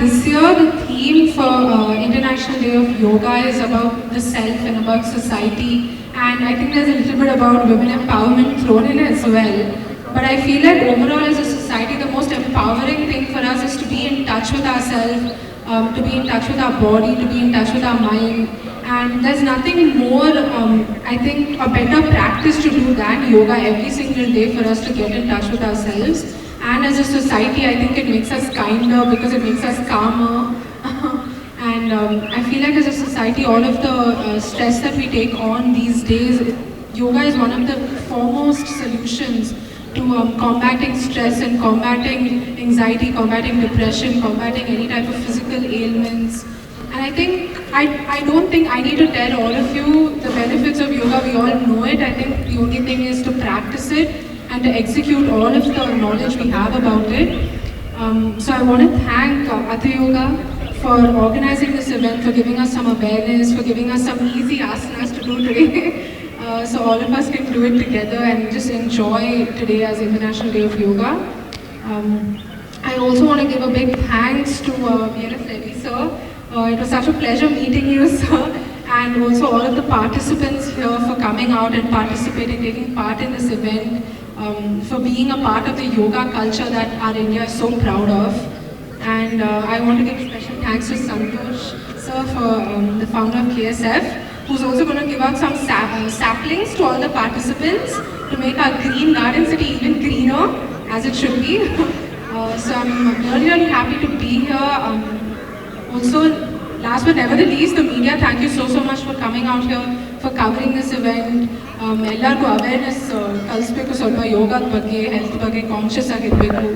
this year the theme for International Day of Yoga is about the self and about society, and I think there's a little bit about women empowerment thrown in as well. But I feel like overall as a society, the most empowering thing for us is to be in touch with ourselves, to be in touch with our body, to be in touch with our mind. And there's nothing more, I think, a better practice to do than yoga every single day for us to get in touch with ourselves. And as a society, I think it makes us kinder because it makes us calmer. And I feel like as a society, all of the stress that we take on these days, yoga is one of the foremost solutions to combating stress and combating anxiety, combating depression, combating any type of physical ailments. And I think, I don't think I need to tell all of you the benefits of yoga. We all know it. I think the only thing is to practice it and to execute all of the knowledge we have about it. So I want to thank Atha Yoga for organizing this event, for giving us some awareness, for giving us some easy asanas to do today. So all of us can do it together and just enjoy today as International Day of Yoga. I also want to give a big thanks to BNF Reddy sir. It was such a pleasure meeting you, sir, and also all of the participants here for coming out and participating, taking part in this event, for being a part of the yoga culture that our India is so proud of. And I want to give special thanks to Santosh sir, for the founder of KSF, who's also going to give out some saplings to all the participants to make our green garden city even greener, as it should be. So I'm really, really happy to be here. Also, last but never the least, the media, thank you so much for coming out here, for covering this event. Ellargu awareness kalsbeku solpa yoga ಬಗ್ಗೆ, health ಬಗ್ಗೆ conscious ಆಗಿರಬೇಕು.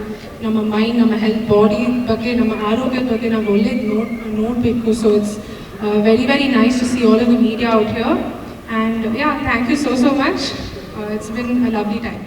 ನಮ್ಮ mind, ನಮ್ಮ health body ಬಗ್ಗೆ, ನಮ್ಮ ಆರೋಗ್ಯದ ಬಗ್ಗೆ ನಾವು ಒಳ್ಳೆದು ನೋಡಬೇಕು. So it's very, very nice to see all of the media out here. And yeah, thank you so much. It's been a lovely time.